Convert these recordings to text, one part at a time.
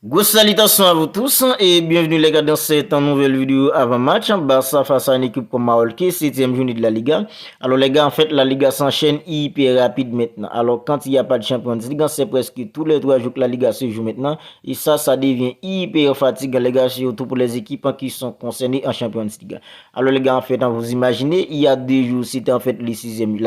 Grosse salutation à vous tous et bienvenue les gars dans cette nouvelle vidéo avant-match. Barça face à une équipe comme Mallorca, 7e journée de la Liga. Alors les gars, en fait, la Liga s'enchaîne hyper rapide maintenant. Alors quand il n'y a pas de Champions League, c'est presque tous les 3 jours que la Liga se joue maintenant. Et ça devient hyper fatigant les gars, surtout pour les équipes qui sont concernées en Champions League. Alors les gars, en fait, vous imaginez, il y a 2 jours, c'était en fait la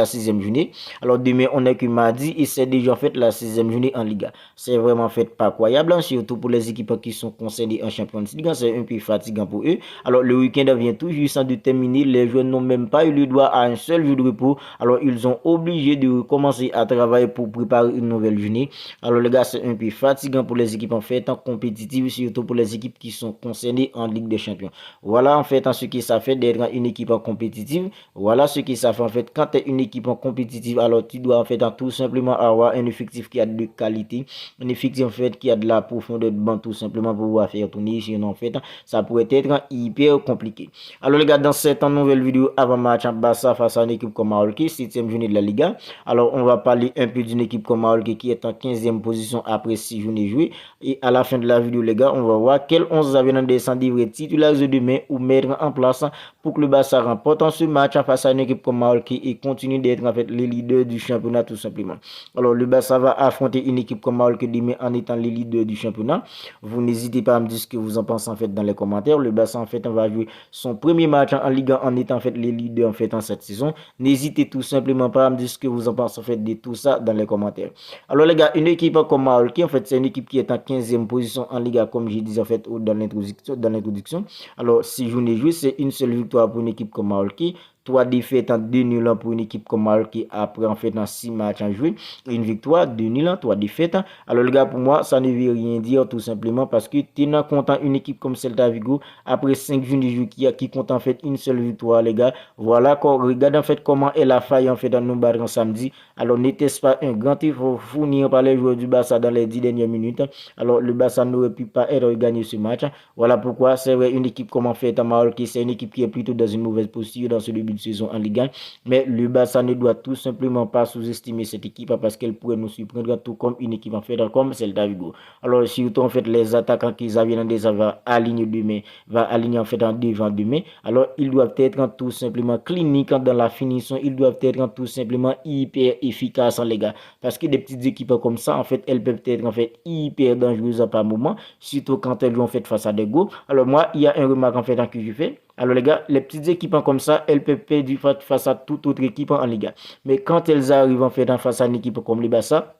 6e journée. Alors demain, on est que mardi et c'est déjà en fait la 6e journée en Liga. C'est vraiment en fait pas croyable, surtout pour les équipes qui sont concernées en Champions League, c'est un peu fatigant pour eux. Alors le week-end vient tout juste de terminer, les joueurs n'ont même pas eu le droit à un seul jour de repos, alors ils sont obligés de recommencer à travailler pour préparer une nouvelle journée. Alors les gars, c'est un peu fatigant pour les équipes en fait en compétitive, surtout pour les équipes qui sont concernées en Ligue des Champions. Voilà en fait en ce qui ça fait d'être une équipe en compétitive. Voilà ce qui ça fait en fait quand tu es une équipe en compétitive, alors tu dois en fait tout simplement avoir un effectif qui a de qualité, un effectif en fait qui a de la profondeur de banc tout simplement pour pouvoir faire tourner, sinon en fait ça pourrait être hyper compliqué. Alors les gars, dans cette nouvelle vidéo avant match Barça face à une équipe comme Mallorca, 7e journée de la Liga, alors on va parler un peu d'une équipe comme Mallorca qui est en 15e position après 6 journées jouées, et à la fin de la vidéo les gars, on va voir quel 11 avenants descendus titulaires demain ou mettre en place pour que le Barça remporte ce match face à une équipe comme Mallorca et continue d'être en fait les leaders du championnat tout simplement. Alors le Barça va affronter une équipe comme Mallorca demain en étant les leaders du championnat. Vous n'hésitez pas à me dire ce que vous en pensez en fait dans les commentaires. Le Barça en fait va jouer son premier match en Ligue 1 en étant en fait les leaders en fait en cette saison. N'hésitez tout simplement pas à me dire ce que vous en pensez en fait de tout ça dans les commentaires. Alors les gars, une équipe comme Mallorca en fait c'est une équipe qui est en 15e position en Liga comme je disais en fait dans l'introduction. Alors si je n'ai joué, c'est une seule victoire pour une équipe comme Mallorca. 3 défaites en 2 nuls pour une équipe comme Mallorca après en fait dans 6 matchs en joué. Une victoire, 2 nuls, 3 défaites. Alors les gars, pour moi, ça ne veut rien dire tout simplement parce que tenant compte une équipe comme Celta Vigo après 5 jours de jeu qui compte en fait une seule victoire les gars. Voilà, regardez en fait comment elle a failli en fait dans nos barres samedi. Alors n'était-ce pas un grand effort fourni par les joueurs du Barça dans les 10 dernières minutes. Alors le Barça n'aurait pu pas être gagné ce match. Voilà pourquoi c'est vrai une équipe comme en fait à Mallorca, c'est une équipe qui est plutôt dans une mauvaise posture dans ce début de saison en Ligue 1. Mais le Barça ne doit tout simplement pas sous-estimer cette équipe parce qu'elle pourrait nous surprendre tout comme une équipe en fait comme Celta Vigo. Alors surtout en fait les attaquants qui Xavi Hernandez va aligner demain, va aligner en fait en devant demain. Alors ils doivent être tout simplement cliniques dans la finition, ils doivent être tout simplement hyper efficaces les gars. Parce que des petites équipes comme ça en fait elles peuvent être en fait hyper dangereuses par moment, surtout quand elles jouent en fait face à des go. Alors moi il y a un remarque en fait que je fais. Alors les gars, les petites équipes comme ça, elles peuvent perdre face à toute autre équipe en Liga. Mais quand elles arrivent en fait face à une équipe comme le Barça,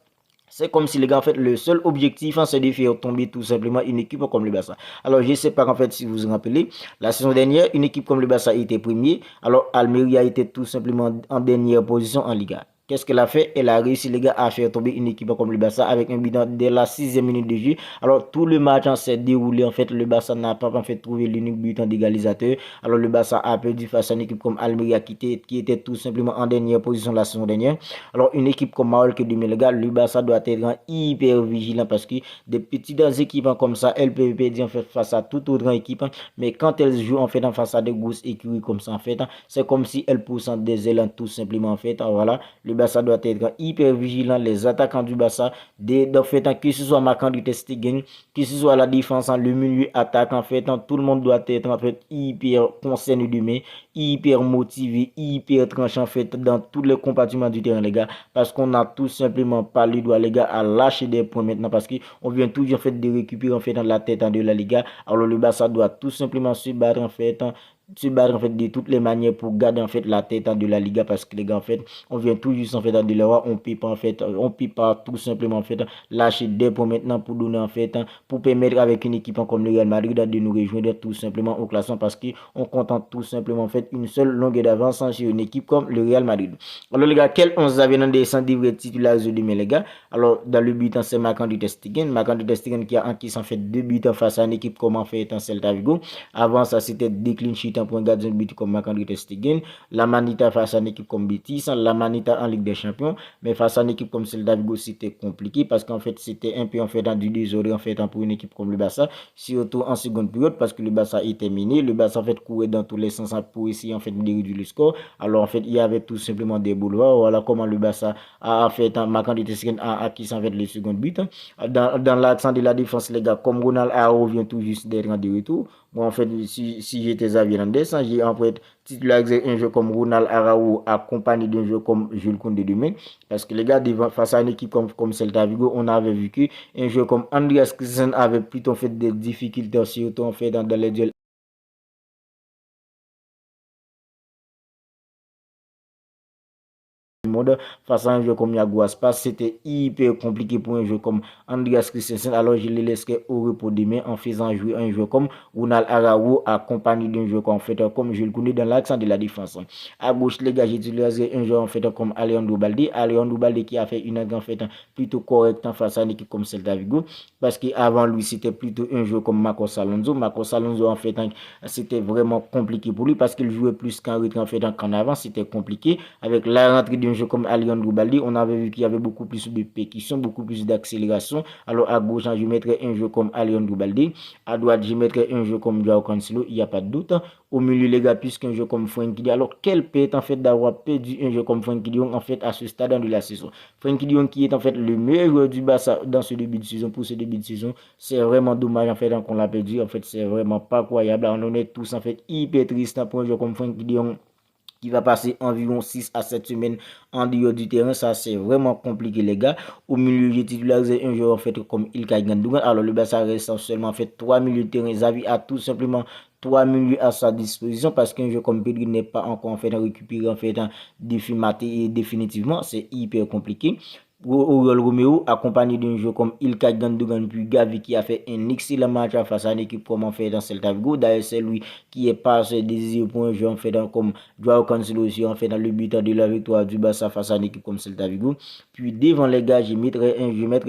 c'est comme si les gars, en fait, le seul objectif, c'est de faire tomber tout simplement une équipe comme le Barça. Alors, je ne sais pas, en fait, si vous vous rappelez, la saison dernière, une équipe comme le Barça était premier. Alors, Almeria était tout simplement en dernière position en Liga. Qu'est-ce qu'elle a fait? Elle a réussi, les gars, à faire tomber une équipe comme le Barça avec un but dès la 6e minute de jeu. Alors, tout le match s'est déroulé. En fait, le Barça n'a pas en fait trouvé l'unique but d'égalisateur. Alors, le Barça a perdu face à une équipe comme Almeria qui était tout simplement en dernière position la saison dernière. Alors, une équipe comme Mallorca, les gars, le Barça doit être hyper vigilant parce que des petites équipes comme ça, elles peuvent perdre en fait face à toute autre équipe. Mais quand elles jouent en fait en face à des grosses écuries comme ça, en fait, c'est comme si elles poussent des élans tout simplement. En fait, voilà, le Barça doit être hyper vigilant. Les attaquants du Barça, en fait, que ce soit Marc-André ter Stegen, que ce soit la défense, le milieu attaque, en fait, tout le monde doit être en fait hyper concerné demain, hyper motivé, hyper tranchant en fait dans tous les compartiments du terrain les gars, parce qu'on a tout simplement pas le droit les gars à lâcher des points maintenant parce qu'on vient toujours en fait de récupérer en fait dans la tête de la Liga. Alors le Barça doit tout simplement se battre en fait de toutes les manières pour garder en fait la tête de la Liga parce que les gars en fait on vient tout juste en fait de l'Europe, on peut pas tout simplement en fait lâcher des points maintenant pour donner en fait pour permettre avec une équipe comme le Real Madrid de nous rejoindre tout simplement au classement parce qu'on contente tout simplement en fait une seule longueur d'avance sur une équipe comme le Real Madrid. Alors les gars, quel 11 avait dans des 100 titulaires demain les gars? Alors dans le but c'est Marc-André ter Stegen qui a encaissé en fait 2 buts face à une équipe comme en fait en Celta Vigo. Avant ça c'était des clean sheets temps pour un gardien de but comme Marc-André ter Stegen, la Manita face à une équipe comme Betis, la Manita en Ligue des Champions, mais face à une équipe comme Celta Vigo, c'était compliqué parce qu'en fait, c'était un peu en fait du désordre en fait pour une équipe comme le Barça, surtout en seconde période parce que le Barça était miné, le Barça en fait courait dans tous les sens pour essayer en fait de réduire le score. Alors en fait, il y avait tout simplement des boulevards. Voilà comment le Barça a fait Marc-André ter Stegen a acquis en fait le second but. Dans l'accent de la défense, les gars, comme Ronald Araujo vient tout juste d'être en de retour, moi en fait, si j'étais Xavi Hernandez, j'ai en fait titularisé un jeu comme Ronald Araujo accompagné d'un jeu comme Jules Koundé demain, parce que les gars, face à une équipe comme Celta Vigo, on avait vu qu'un jeu comme Andreas Christensen avait plutôt fait des difficultés, surtout en fait dans les duels monde face à un jeu comme Yago Aspas, c'était hyper compliqué pour un jeu comme Andreas Christensen. Alors je les laisserai au repos demain en faisant jouer un jeu comme Ronald Araujo accompagné d'un jeu comme fait comme je le connais dans l'accent de la défense. À gauche les gars, j'utiliserai un jeu en fait comme Alejandro Balde qui a fait une entrée en fait plutôt correcte face à une équipe comme Celta Vigo, parce qu'avant lui c'était plutôt un jeu comme Marcos Alonso. Marcos Alonso en fait c'était vraiment compliqué pour lui parce qu'il jouait plus qu'en retrait en fait qu'en avant, c'était compliqué avec la rentrée d'un jeu comme Alejandro Balde, on avait vu qu'il y avait beaucoup plus de percussion, beaucoup plus d'accélération. Alors à gauche, je mettrais un jeu comme Alejandro Balde. À droite, je mettrais un jeu comme Joao Cancelo, il n'y a pas de doute. Au milieu, les gars, puisqu'un jeu comme Frenkie de Jong. Alors, quel pète en fait d'avoir perdu un jeu comme Frenkie de Jong en fait à ce stade de la saison. Frenkie de Jong qui est en fait le meilleur joueur du Barça dans ce début de saison, pour ce début de saison. C'est vraiment dommage en fait qu'on l'a perdu. En fait, c'est vraiment pas croyable. On est tous en fait hyper tristes pour un jeu comme Frenkie de Jong qui va passer environ 6 à 7 semaines en dehors du terrain. Ça, c'est vraiment compliqué, les gars. Au milieu, j'ai titularisé un joueur en fait comme Ilkay Gundogan. Alors, le Barça reste seulement en fait 3 milieux de terrain. Xavi a tout simplement 3 milieux à sa disposition parce qu'un jeu comme Pedri n'est pas encore en fait récupéré en fait définitivement. C'est hyper compliqué. Oriol Romeo, accompagné d'un jeu comme Ilkay Gundogan puis Gavi qui a fait un excellent match face à une équipe comme en fait dans Celta Vigo. D'ailleurs, c'est lui qui est passé désir pour un jeu en fait comme Joao Cancelo aussi en fait dans le but de la victoire du Barça face à une équipe comme Celta Vigo. Puis devant les gars, je mettrai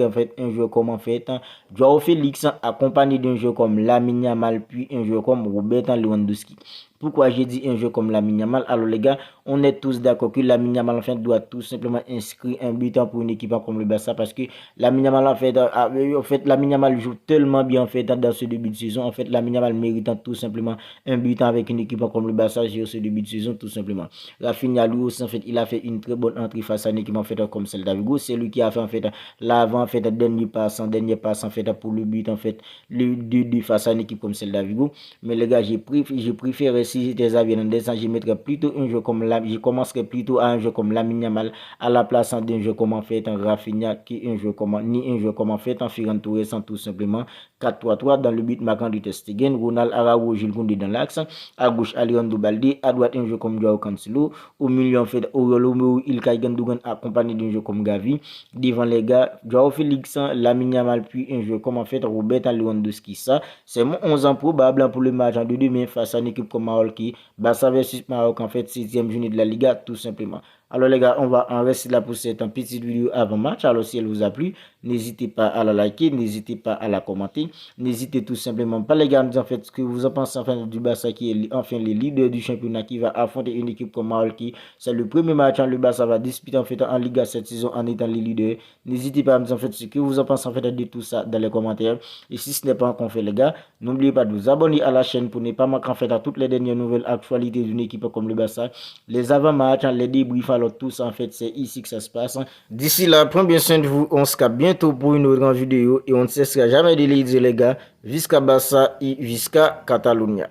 en fait un jeu comme en fait Joao Félix accompagné d'un jeu comme Lamine Yamal puis un jeu comme Robert Lewandowski. Pourquoi j'ai dit un jeu comme Lamine Yamal? Alors les gars, on est tous d'accord que Lamine Yamal en fait doit tout simplement inscrire un but pour une équipe comme le Barça parce que Lamine Yamal en fait Lamine Yamal joue tellement bien en fait dans ce début de saison. En fait, Lamine Yamal mérite tout simplement un but avec une équipe comme le Barça sur ce début de saison tout simplement. Rafinha lui aussi en fait, il a fait une très bonne entrée face à une équipe en fait comme Celta Vigo. C'est lui qui a fait en fait l'avant en fait dernier passe en fait pour le but en fait le face à une équipe comme Celta Vigo. Mais les gars, j'ai préféré si j'étais Xavi Hernandez, je mettrais plutôt un jeu comme je commencerais plutôt à un jeu comme Lamine Yamal à la place d'un jeu comme en fait un Rafinha qui un jeu comme en fait en Ferran Torres tout simplement 4-3-3 dans le but Marc-André ter Stegen, Ronald Araujo, Jules Koundé dans l'axe, à gauche Alejandro Balde, à droite un jeu comme Joao Cancelo, au milieu en fait Oriol Romeo, Ilkay Gundogan accompagné d'un jeu comme Gavi, devant les gars Joao Félix, Lamine Yamal puis un jeu comme en fait Robert Lewandowski. Ça c'est mon 11 ans probable pour le match de demain face à une équipe comme Maroc qui Barça versus Maroc en fait 6e journée de la Liga tout simplement. Alors les gars, on va en rester là pour cette petite vidéo avant match. Alors si elle vous a plu, n'hésitez pas à la liker, n'hésitez pas à la commenter. N'hésitez tout simplement pas les gars à me dire en fait ce que vous en pensez enfin du Barça qui est enfin les leaders du championnat qui va affronter une équipe comme Maroc qui c'est le premier match le Barça va disputer en fait en Liga cette saison en étant les leaders. N'hésitez pas à me dire en fait ce que vous en pensez en fait de tout ça dans les commentaires. Et si ce n'est pas encore fait les gars, n'oubliez pas de vous abonner à la chaîne pour ne pas manquer en fait à toutes les dernières nouvelles actualités d'une équipe comme le Barça. Les avant-matchs, les débriefs, alors tout ça en fait c'est ici que ça se passe. D'ici là, prenez bien soin de vous, on se capte bientôt pour une autre vidéo et on ne cessera jamais de les dire les gars, Visca Barça et Visca Catalunya.